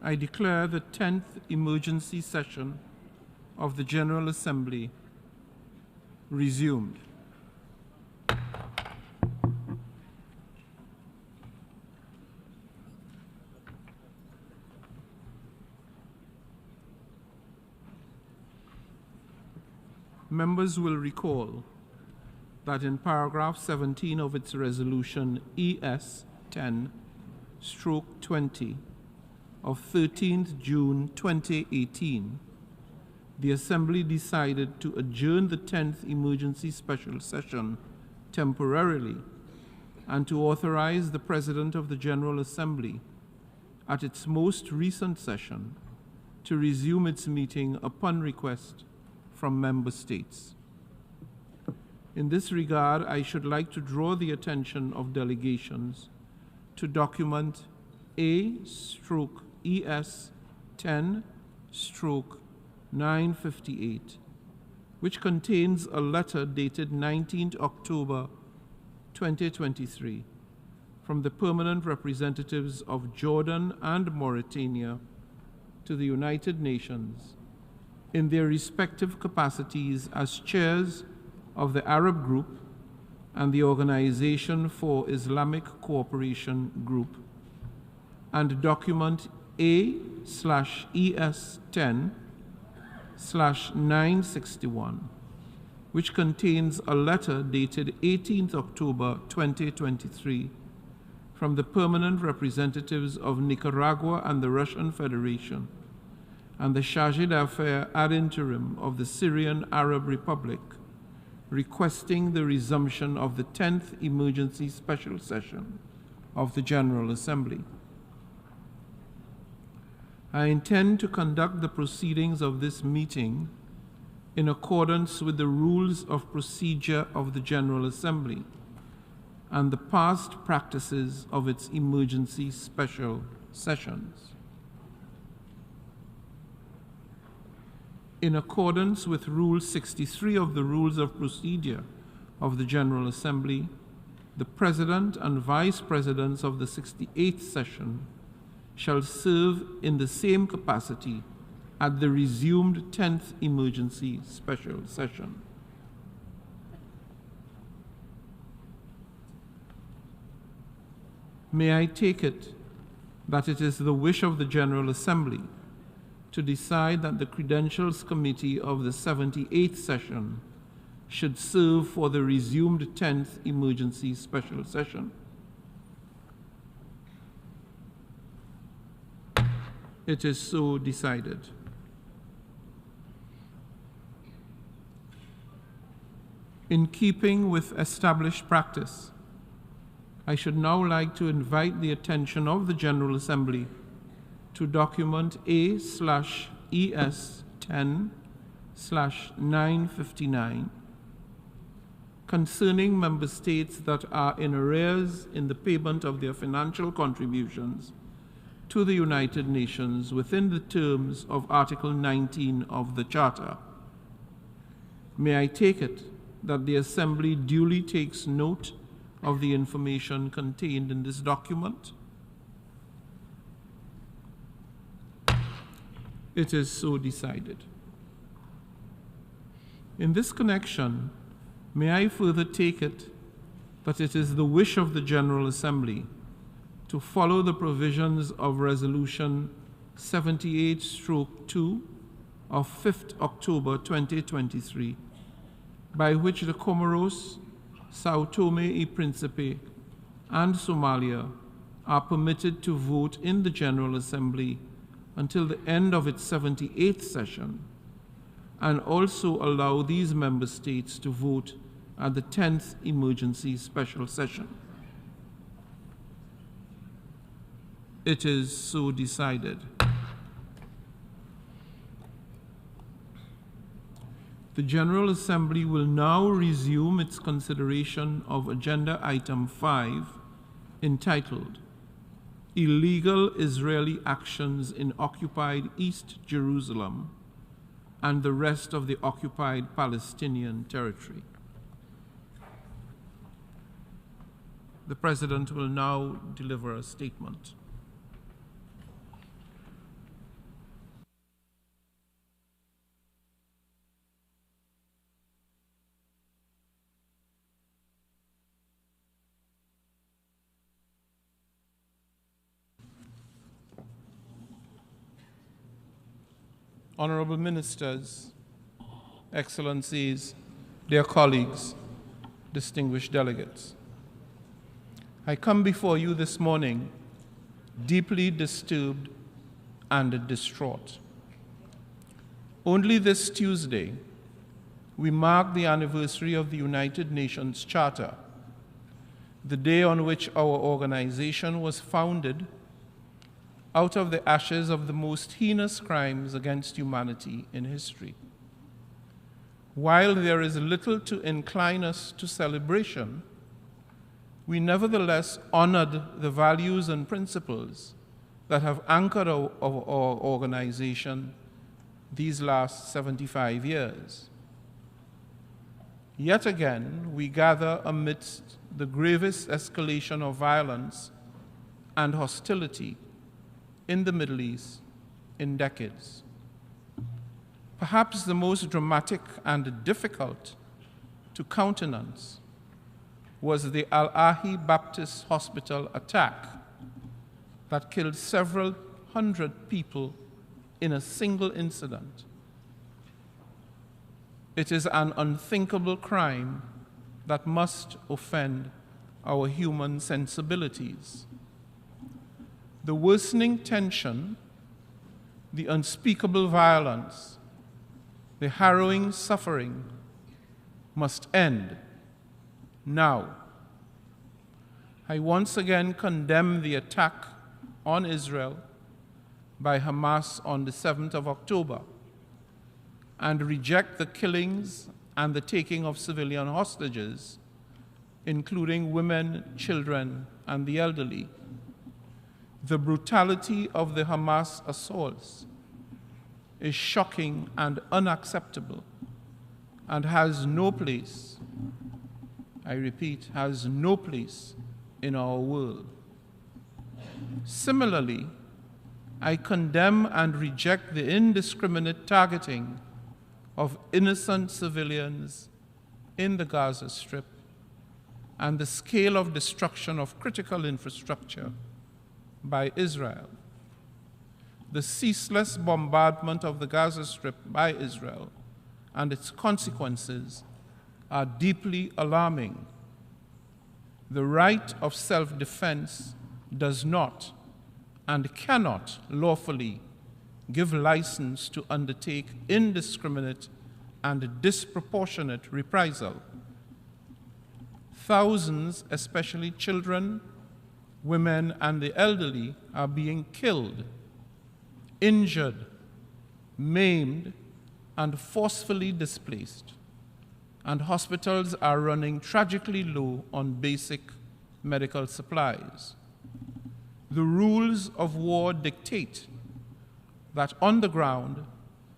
I declare the 10th emergency session of the General Assembly resumed. Members will recall that in paragraph 17 of its resolution ES 10/20 of 13th June 2018, the Assembly decided to adjourn the 10th emergency special session temporarily and to authorize the President of the General Assembly at its most recent session to resume its meeting upon request from member states. In this regard, I should like to draw the attention of delegations to document A/ES 10/958, which contains a letter dated 19th October 2023 from the permanent representatives of Jordan and Mauritania to the United Nations in their respective capacities as chairs of the Arab Group and the Organization for Islamic Cooperation Group, and document A/ES 10/961, which contains a letter dated 18th October 2023 from the permanent representatives of Nicaragua and the Russian Federation and the Chargé d'Affaires ad interim of the Syrian Arab Republic, requesting the resumption of the 10th emergency special session of the General Assembly. I intend to conduct the proceedings of this meeting in accordance with the rules of procedure of the General Assembly and the past practices of its emergency special sessions. In accordance with Rule 63 of the Rules of Procedure of the General Assembly, the President and Vice Presidents of the 68th session shall serve in the same capacity at the resumed 10th emergency special session. May I take it that it is the wish of the General Assembly to decide that the Credentials Committee of the 78th session should serve for the resumed 10th emergency special session? It is so decided. In keeping with established practice, I should now like to invite the attention of the General Assembly to document A/ES 10/959 concerning member states that are in arrears in the payment of their financial contributions to the United Nations within the terms of Article 19 of the Charter. May I take it that the Assembly duly takes note of the information contained in this document? It is so decided. In this connection, may I further take it that it is the wish of the General Assembly to follow the provisions of Resolution 78/2 of 5th October 2023, by which the Comoros, Sao Tome y Principe, and Somalia are permitted to vote in the General Assembly until the end of its 78th session, and also allow these member states to vote at the 10th emergency special session. It is so decided. The General Assembly will now resume its consideration of Agenda Item 5, entitled Illegal Israeli Actions in Occupied East Jerusalem and the Rest of the Occupied Palestinian Territory. The President will now deliver a statement. Honorable Ministers, Excellencies, dear colleagues, distinguished delegates. I come before you this morning deeply disturbed and distraught. Only this Tuesday, we mark the anniversary of the United Nations Charter, the day on which our organization was founded out of the ashes of the most heinous crimes against humanity in history. While there is little to incline us to celebration, we nevertheless honored the values and principles that have anchored our organization these last 75 years. Yet again, we gather amidst the gravest escalation of violence and hostility in the Middle East in decades. Perhaps the most dramatic and difficult to countenance was the Al-Ahi Baptist Hospital attack that killed several hundred people in a single incident. It is an unthinkable crime that must offend our human sensibilities. The worsening tension, the unspeakable violence, the harrowing suffering must end now. I once again condemn the attack on Israel by Hamas on the 7th of October and reject the killings and the taking of civilian hostages, including women, children, and the elderly. The brutality of the Hamas assaults is shocking and unacceptable and has no place, I repeat, has no place in our world. Similarly, I condemn and reject the indiscriminate targeting of innocent civilians in the Gaza Strip and the scale of destruction of critical infrastructure by Israel. The ceaseless bombardment of the Gaza Strip by Israel and its consequences are deeply alarming. The right of self-defense does not and cannot lawfully give license to undertake indiscriminate and disproportionate reprisal. Thousands, especially children, women, and the elderly, are being killed, injured, maimed, and forcefully displaced, and hospitals are running tragically low on basic medical supplies. The rules of war dictate that on the ground,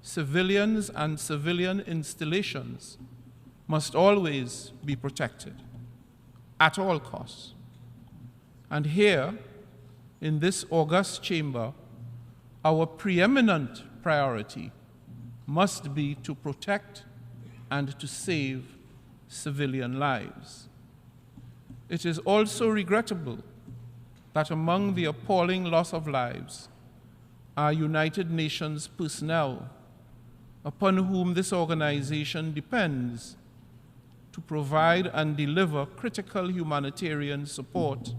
civilians and civilian installations must always be protected at all costs. And here, in this august chamber, our preeminent priority must be to protect and to save civilian lives. It is also regrettable that among the appalling loss of lives are United Nations personnel upon whom this organization depends to provide and deliver critical humanitarian support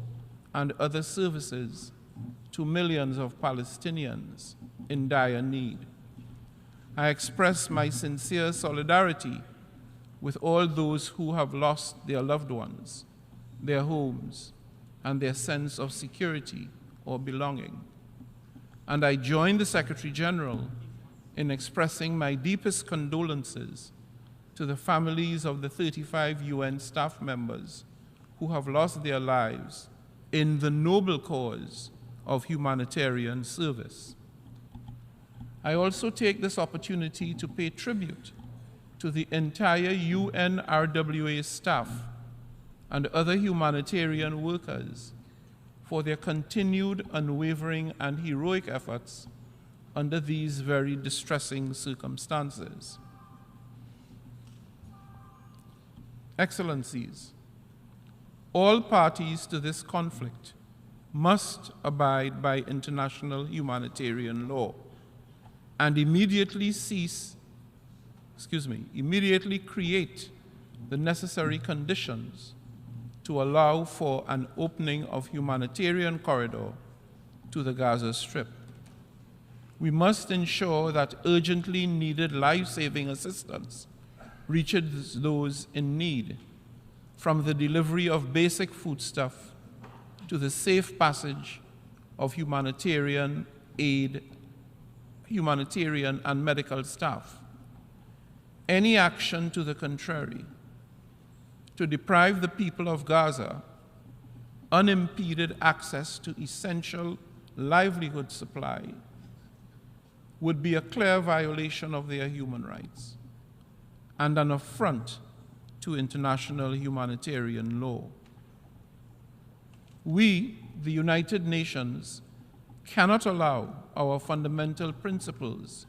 and other services to millions of Palestinians in dire need. I express my sincere solidarity with all those who have lost their loved ones, their homes, and their sense of security or belonging. And I join the Secretary General in expressing my deepest condolences to the families of the 35 UN staff members who have lost their lives in the noble cause of humanitarian service. I also take this opportunity to pay tribute to the entire UNRWA staff and other humanitarian workers for their continued unwavering and heroic efforts under these very distressing circumstances. Excellencies, all parties to this conflict must abide by international humanitarian law. and immediately create the necessary conditions to allow for an opening of humanitarian corridor to the Gaza Strip. We must ensure that urgently needed life-saving assistance reaches those in need, from the delivery of basic foodstuff to the safe passage of humanitarian aid, humanitarian and medical staff. Any action to the contrary, to deprive the people of Gaza unimpeded access to essential livelihood supply, would be a clear violation of their human rights and an affront to international humanitarian law. We, the United Nations, cannot allow our fundamental principles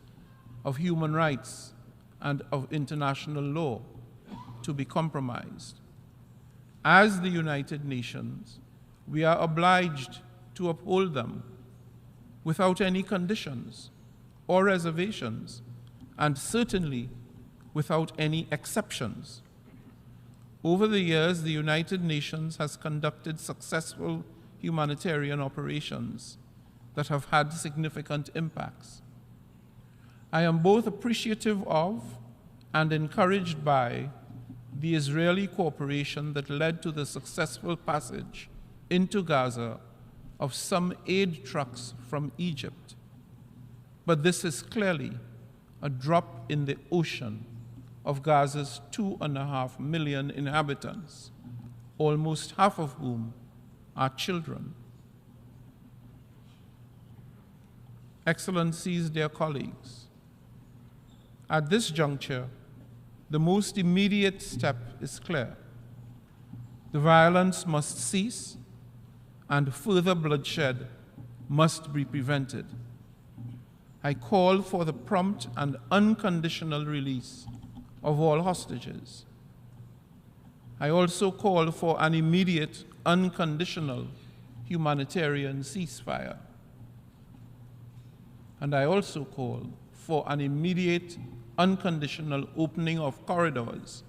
of human rights and of international law to be compromised. As the United Nations, we are obliged to uphold them without any conditions or reservations, and certainly without any exceptions. Over the years, the United Nations has conducted successful humanitarian operations that have had significant impacts. I am both appreciative of and encouraged by the Israeli cooperation that led to the successful passage into Gaza of some aid trucks from Egypt. But this is clearly a drop in the ocean of Gaza's 2.5 million inhabitants, almost half of whom are children. Excellencies, dear colleagues, at this juncture, the most immediate step is clear. The violence must cease, and further bloodshed must be prevented. I call for the prompt and unconditional release of all hostages. I also call for an immediate, unconditional humanitarian ceasefire. And I also call for an immediate, unconditional opening of corridors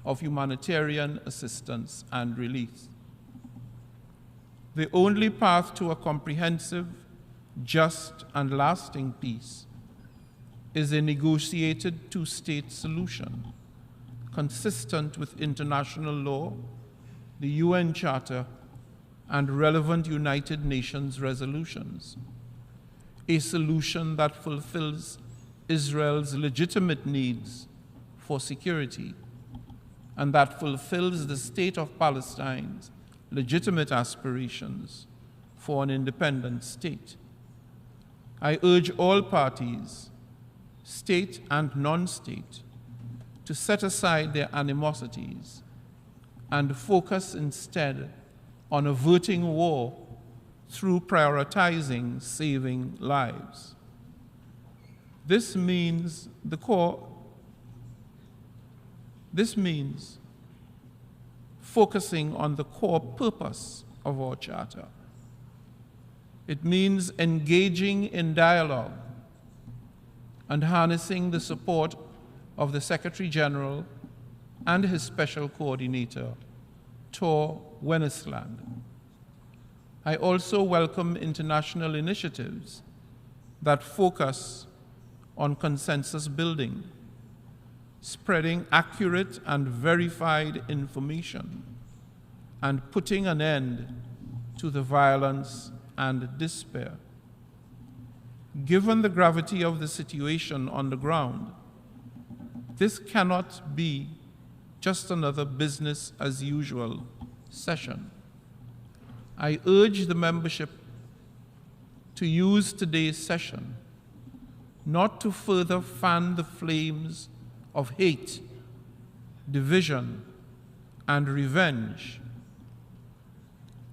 of humanitarian assistance and relief. The only path to a comprehensive, just and lasting peace is a negotiated two-state solution consistent with international law, the UN Charter, and relevant United Nations resolutions. A solution that fulfills Israel's legitimate needs for security and that fulfills the State of Palestine's legitimate aspirations for an independent state. I urge all parties, state and non-state, to set aside their animosities and focus instead on averting war through prioritizing saving lives. This means focusing on the core purpose of our charter. It means engaging in dialogue and harnessing the support of the Secretary General and his Special Coordinator, Tor Wennesland. I also welcome international initiatives that focus on consensus building, spreading accurate and verified information, and putting an end to the violence and despair. Given the gravity of the situation on the ground, this cannot be just another business as usual session. I urge the membership to use today's session not to further fan the flames of hate, division, and revenge.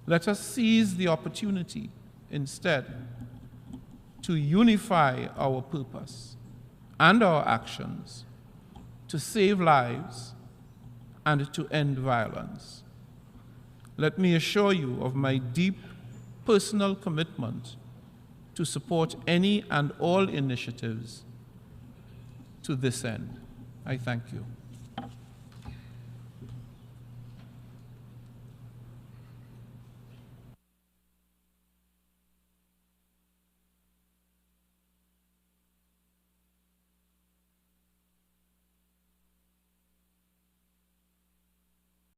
Let us seize the opportunity instead to unify our purpose and our actions to save lives and to end violence. Let me assure you of my deep personal commitment to support any and all initiatives to this end. I thank you.